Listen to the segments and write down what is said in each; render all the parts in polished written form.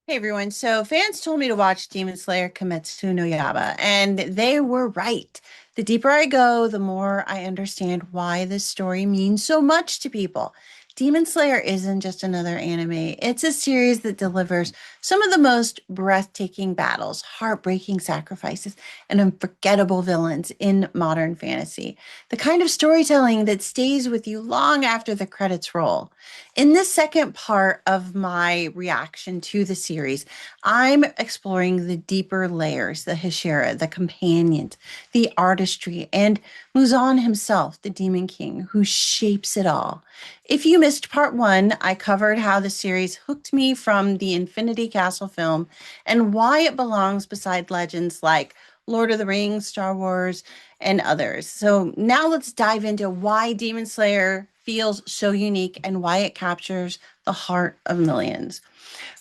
Hey everyone. So fans told me to watch Demon Slayer Kimetsu no Yaiba, and they were right. The deeper I go, the more I understand why this story means so much to people. Demon Slayer isn't just another anime. It's a series that delivers some of the most breathtaking battles, heartbreaking sacrifices, and unforgettable villains in modern fantasy. The kind of storytelling that stays with you long after the credits roll. In this second part of my reaction to the series, I'm exploring the deeper layers, the Hashira, the companions, the artistry, and Muzon himself, the Demon King, who shapes it all. If you missed part one, I covered how the series hooked me from the Infinity Castle film and why it belongs beside legends like Lord of the Rings, Star Wars, and others. So now let's dive into why Demon Slayer feels so unique and why it captures the heart of millions.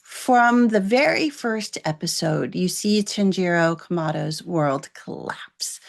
From the very first episode, you see Tanjiro Kamado's world collapse.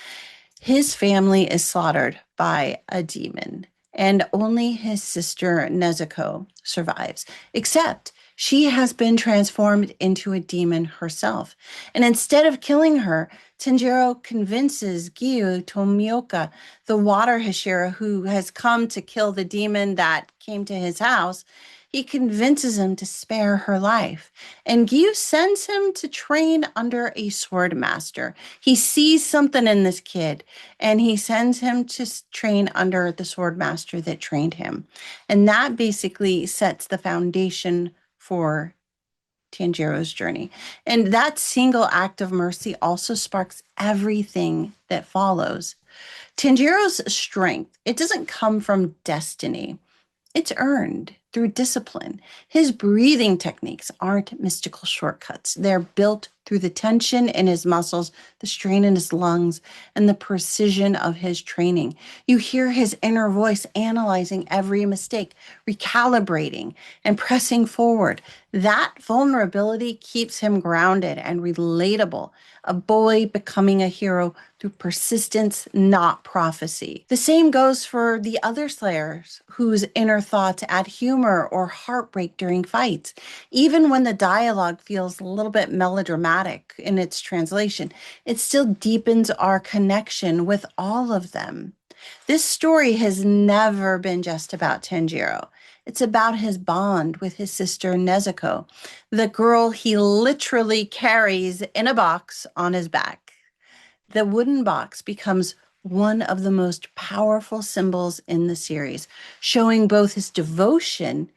His family is slaughtered by a demon, and only his sister Nezuko survives, except she has been transformed into a demon herself. And instead of killing her, Tanjiro convinces Giyu Tomioka, the water Hashira who has come to kill the demon that came to his house, he convinces him to spare her life. And Giyu sends him to train under a sword master. He sees something in this kid and he sends him to train under the sword master that trained him. And that basically sets the foundation for Tanjiro's journey. And that single act of mercy also sparks everything that follows. Tanjiro's strength, it doesn't come from destiny. It's earned through discipline. His breathing techniques aren't mystical shortcuts. They're built through the tension in his muscles, the strain in his lungs, and the precision of his training. You hear his inner voice analyzing every mistake, recalibrating, and pressing forward. That vulnerability keeps him grounded and relatable, a boy becoming a hero through persistence, not prophecy. The same goes for the other Slayers whose inner thoughts add humor or heartbreak during fights. Even when the dialogue feels a little bit melodramatic in its translation, it still deepens our connection with all of them. This story has never been just about Tanjiro. It's about his bond with his sister Nezuko, the girl he literally carries in a box on his back. The wooden box becomes one of the most powerful symbols in the series, showing both his devotion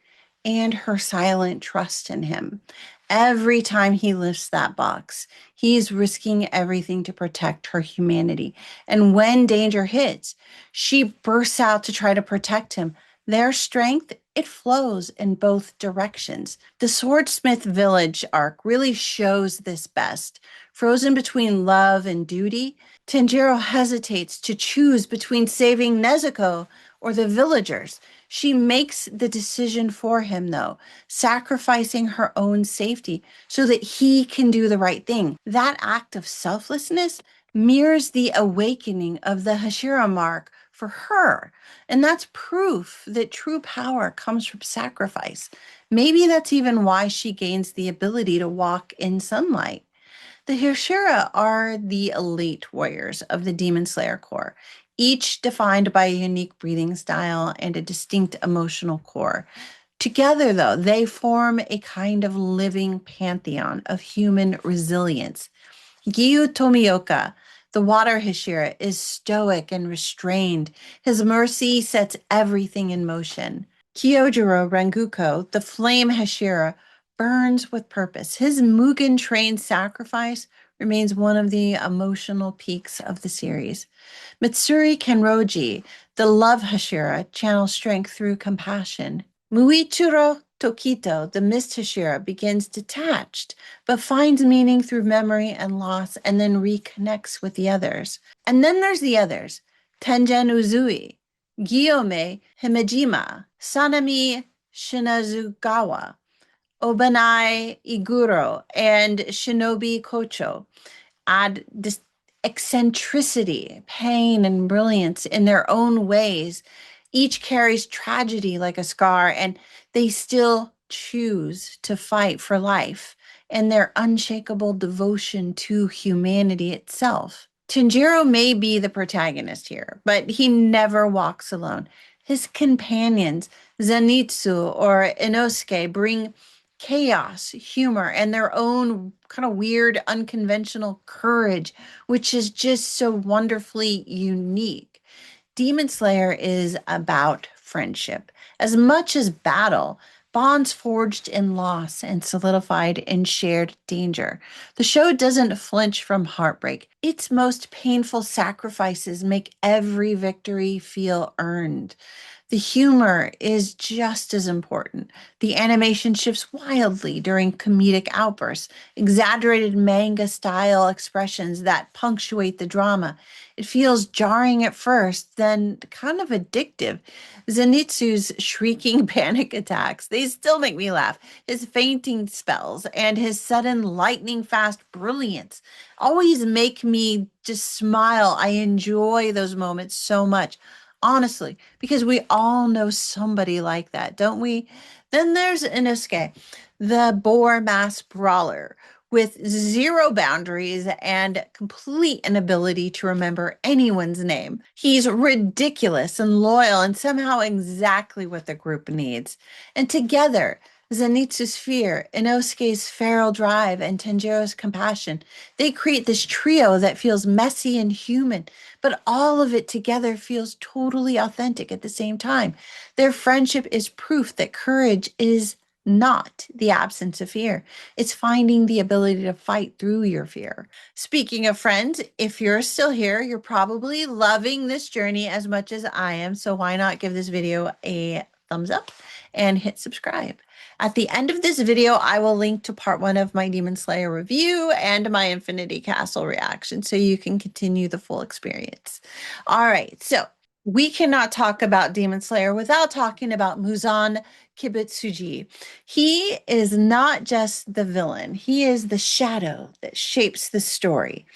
and her silent trust in him. Every time he lifts that box, he's risking everything to protect her humanity. And when danger hits, she bursts out to try to protect him. Their strength, it flows in both directions. The Swordsmith Village arc really shows this best. Frozen between love and duty, Tanjiro hesitates to choose between saving Nezuko or the villagers. She makes the decision for him, though, sacrificing her own safety so that he can do the right thing. That act of selflessness mirrors the awakening of the Hashira mark for her. And that's proof that true power comes from sacrifice. Maybe that's even why she gains the ability to walk in sunlight. The Hashira are the elite warriors of the Demon Slayer Corps, each defined by a unique breathing style and a distinct emotional core. Together, though, they form a kind of living pantheon of human resilience. Giyu Tomioka, the water Hashira, is stoic and restrained. His mercy sets everything in motion. Kyojuro Rengoku, the flame Hashira, burns with purpose. His Mugen trained sacrifice remains one of the emotional peaks of the series. Mitsuri Kenroji, the love Hashira, channels strength through compassion. Muichiro Tokito, the mist Hashira, begins detached, but finds meaning through memory and loss and then reconnects with the others. And then there's the others. Tengen Uzui, Gyome Himejima, Sanami Shinazugawa, Obanai Iguro, and Shinobi Kocho add this eccentricity, pain, and brilliance in their own ways. Each carries tragedy like a scar, and they still choose to fight for life. and their unshakable devotion to humanity itself. Tanjiro may be the protagonist here, but he never walks alone. His companions, Zenitsu or Inosuke, bring chaos, humor, and their own kind of weird, unconventional courage, which is just so wonderfully unique. Demon Slayer is about friendship. As much as battle, bonds forged in loss and solidified in shared danger. The show doesn't flinch from heartbreak. Its most painful sacrifices make every victory feel earned. The humor is just as important. The animation shifts wildly during comedic outbursts, exaggerated manga style expressions that punctuate the drama. It feels jarring at first, then kind of addictive. Zenitsu's shrieking panic attacks, they still make me laugh. His fainting spells and his sudden lightning fast brilliance always make me just smile. I enjoy those moments so much. Honestly, because we all know somebody like that, don't we? Then there's Inosuke, the boar mass brawler with zero boundaries and complete inability to remember anyone's name. He's ridiculous and loyal and somehow exactly what the group needs. And together, Zenitsu's fear, Inosuke's feral drive, and Tanjiro's compassion, they create this trio that feels messy and human, but all of it together feels totally authentic at the same time. Their friendship is proof that courage is not the absence of fear. It's finding the ability to fight through your fear. Speaking of friends, if you're still here, you're probably loving this journey as much as I am. So why not give this video a thumbs up and hit subscribe? At the end of this video, I will link to part 1 of my Demon Slayer review and my Infinity Castle reaction so you can continue the full experience. All right, so we cannot talk about Demon Slayer without talking about Muzon Kibutsuji. He is not just the villain, he is the shadow that shapes the story.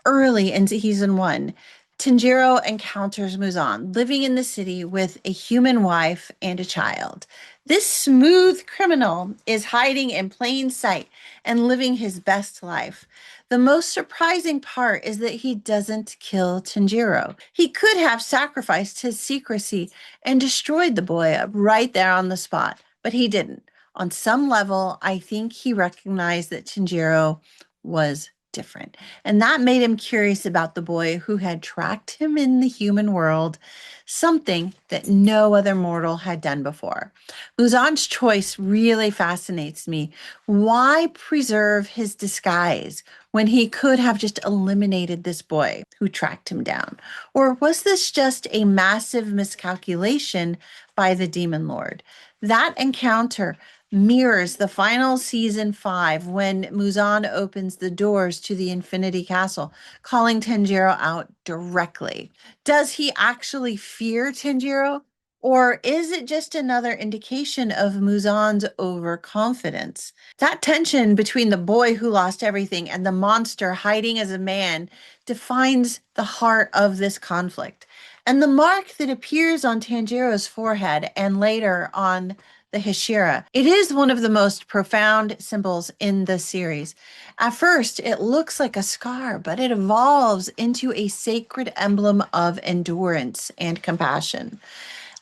Early in season 1, Tanjiro encounters Muzan living in the city with a human wife and a child. This smooth criminal is hiding in plain sight and living his best life. The most surprising part is that he doesn't kill Tanjiro. He could have sacrificed his secrecy and destroyed the boy right there on the spot, but he didn't. On some level, I think he recognized that Tanjiro was different. And that made him curious about the boy who had tracked him in the human world, something that no other mortal had done before. Muzan's choice really fascinates me. Why preserve his disguise when he could have just eliminated this boy who tracked him down? Or was this just a massive miscalculation by the Demon Lord? That encounter mirrors the final season 5 when Muzan opens the doors to the Infinity Castle, calling Tanjiro out directly. Does he actually fear Tanjiro? Or is it just another indication of Muzan's overconfidence? That tension between the boy who lost everything and the monster hiding as a man defines the heart of this conflict. And the mark that appears on Tanjiro's forehead and later on the Hashira. It is one of the most profound symbols in the series. At first, it looks like a scar, but it evolves into a sacred emblem of endurance and compassion.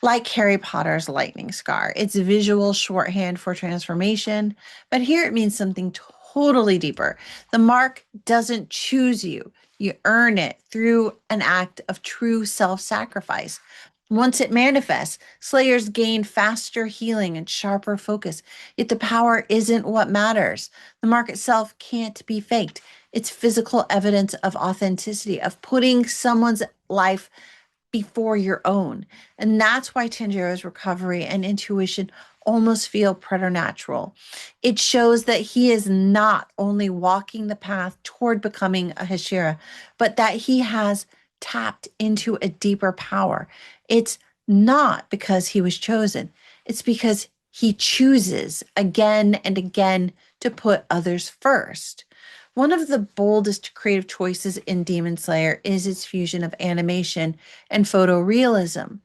Like Harry Potter's lightning scar, it's visual shorthand for transformation, but here it means something totally deeper. The mark doesn't choose you. You earn it through an act of true self-sacrifice. Once it manifests, slayers gain faster healing and sharper focus. Yet the power isn't what matters. The mark itself can't be faked. It's physical evidence of authenticity, of putting someone's life before your own. And that's why Tanjiro's recovery and intuition almost feel preternatural. It shows that he is not only walking the path toward becoming a Hashira, but that he has tapped into a deeper power. It's not because he was chosen, it's because he chooses again and again to put others first. One of the boldest creative choices in Demon Slayer is its fusion of animation and photorealism.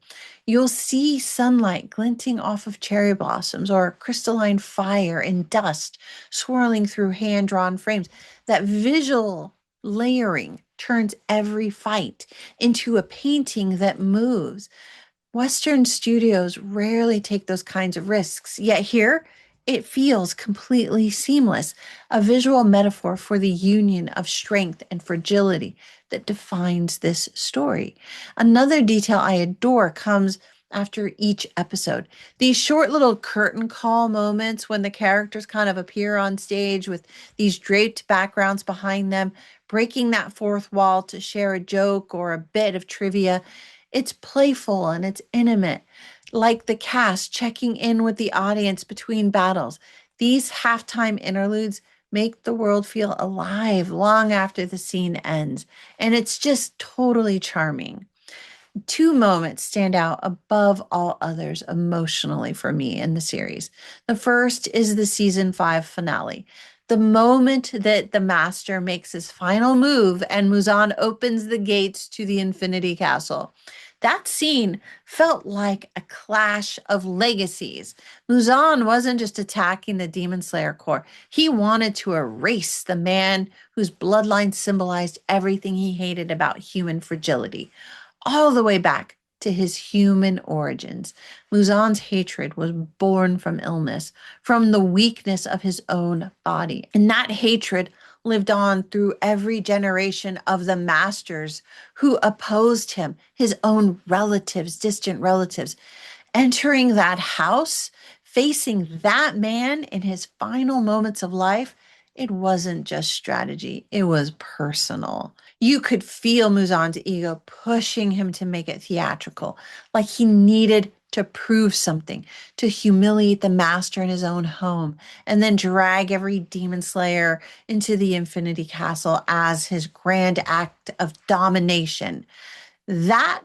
You'll see sunlight glinting off of cherry blossoms or crystalline fire and dust swirling through hand drawn frames. That visual layering turns every fight into a painting that moves. Western studios rarely take those kinds of risks, yet here it feels completely seamless, a visual metaphor for the union of strength and fragility that defines this story. Another detail I adore comes after each episode. These short little curtain call moments when the characters kind of appear on stage with these draped backgrounds behind them, breaking that fourth wall to share a joke or a bit of trivia. It's playful and it's intimate, like the cast checking in with the audience between battles. These halftime interludes make the world feel alive long after the scene ends, and it's just totally charming. Two moments stand out above all others emotionally for me in the series. The first is the season 5 finale. The moment that the master makes his final move and Muzon opens the gates to the Infinity Castle. That scene felt like a clash of legacies. Muzan wasn't just attacking the Demon Slayer Corps. He wanted to erase the man whose bloodline symbolized everything he hated about human fragility all the way back to his human origins. Muzan's hatred was born from illness, from the weakness of his own body. And that hatred lived on through every generation of the masters who opposed him, his own relatives, distant relatives. Entering that house, facing that man in his final moments of life, it wasn't just strategy, it was personal. You could feel Muzan's ego pushing him to make it theatrical, like he needed to prove something, to humiliate the master in his own home, and then drag every demon slayer into the Infinity Castle as his grand act of domination. That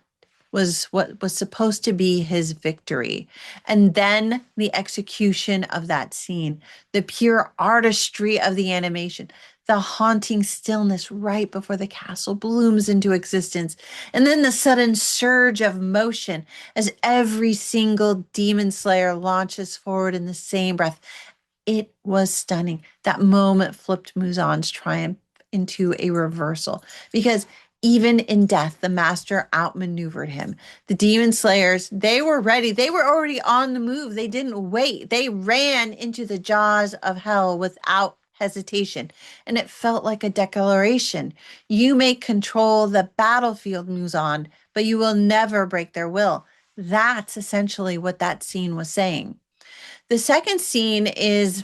was what was supposed to be his victory. And then the execution of that scene, the pure artistry of the animation, the haunting stillness right before the castle blooms into existence, and then the sudden surge of motion as every single demon slayer launches forward in the same breath. It was stunning. That moment flipped Muzan's triumph into a reversal because even in death, the master outmaneuvered him. The demon slayers, they were ready. They were already on the move. They didn't wait. They ran into the jaws of hell without hesitation. And it felt like a declaration. You may control the battlefield, Muzan, but you will never break their will. That's essentially what that scene was saying. The second scene is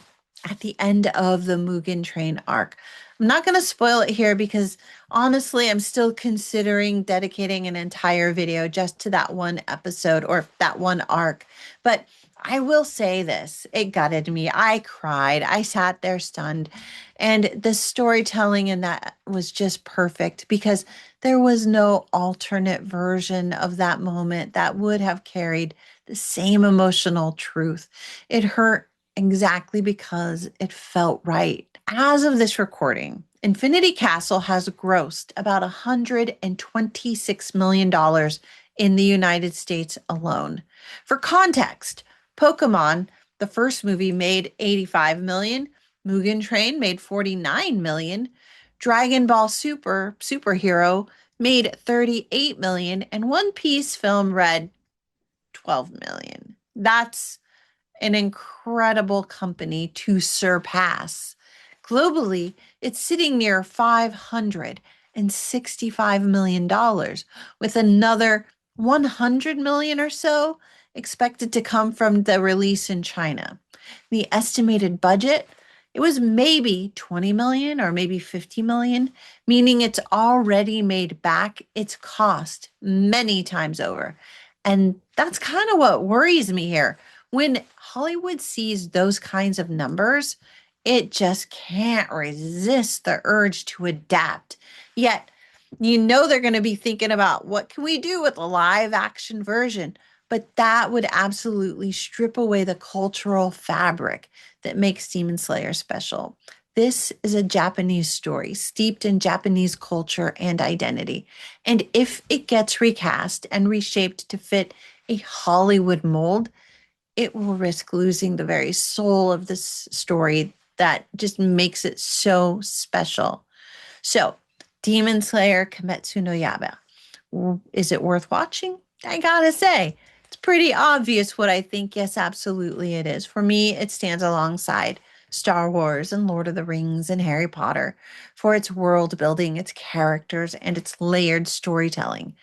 at the end of the Mugen Train arc. I'm not going to spoil it here because honestly, I'm still considering dedicating an entire video just to that one episode or that one arc. But I will say this, it gutted me. I cried. I sat there stunned. And the storytelling in that was just perfect because there was no alternate version of that moment that would have carried the same emotional truth. It hurt exactly because it felt right. As of this recording, Infinity Castle has grossed about $126 million in the United States alone. For context, Pokemon, the first movie, made 85 million, Mugen Train made 49 million, Dragon Ball Superhero made 38 million, and One Piece film Red 12 million. That's an incredible company to surpass. Globally, it's sitting near $565 million, with another 100 million or so expected to come from the release in China. The estimated budget, it was maybe 20 million or maybe 50 million, meaning it's already made back its cost many times over. And that's kind of what worries me here. When Hollywood sees those kinds of numbers, it just can't resist the urge to adapt. Yet, you know they're going to be thinking about what can we do with a live action version, but that would absolutely strip away the cultural fabric that makes Demon Slayer special. This is a Japanese story steeped in Japanese culture and identity. And if it gets recast and reshaped to fit a Hollywood mold, it will risk losing the very soul of this story that just makes it so special. So, Demon Slayer Kimetsu no Yaiba. Is it worth watching? I gotta say, it's pretty obvious what I think. Yes, absolutely it is. For me, it stands alongside Star Wars and Lord of the Rings and Harry Potter for its world building, its characters, and its layered storytelling.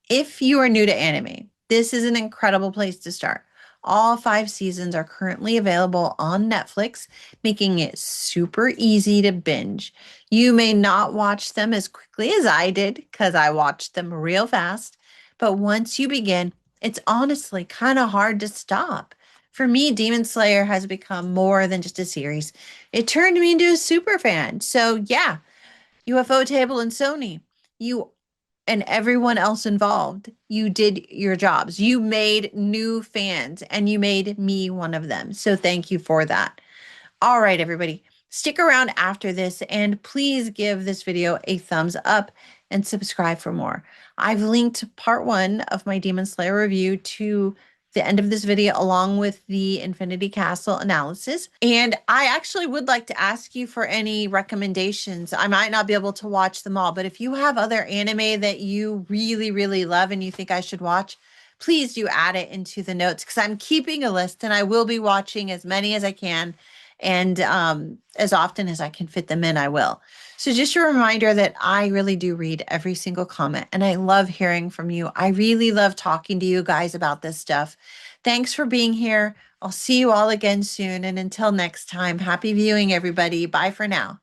If you are new to anime, this is an incredible place to start. All 5 seasons are currently available on Netflix, making it super easy to binge. You may not watch them as quickly as I did because I watched them real fast, but once you begin, it's honestly kind of hard to stop. For me, Demon Slayer has become more than just a series. It turned me into a super fan. So, yeah, Ufotable and Sony, you and everyone else involved, you did your jobs. You made new fans and you made me one of them. So thank you for that. All right, everybody, stick around after this and please give this video a thumbs up and subscribe for more. I've linked part 1 of my Demon Slayer review to the end of this video along with the Infinity Castle analysis. And I actually would like to ask you for any recommendations. I might not be able to watch them all, but if you have other anime that you really, really love and you think I should watch, please do add it into the notes because I'm keeping a list and I will be watching as many as I can. And as often as I can fit them in, I will. So just a reminder that I really do read every single comment and I love hearing from you. I really love talking to you guys about this stuff. Thanks for being here. I'll see you all again soon. And until next time, happy viewing, everybody. Bye for now.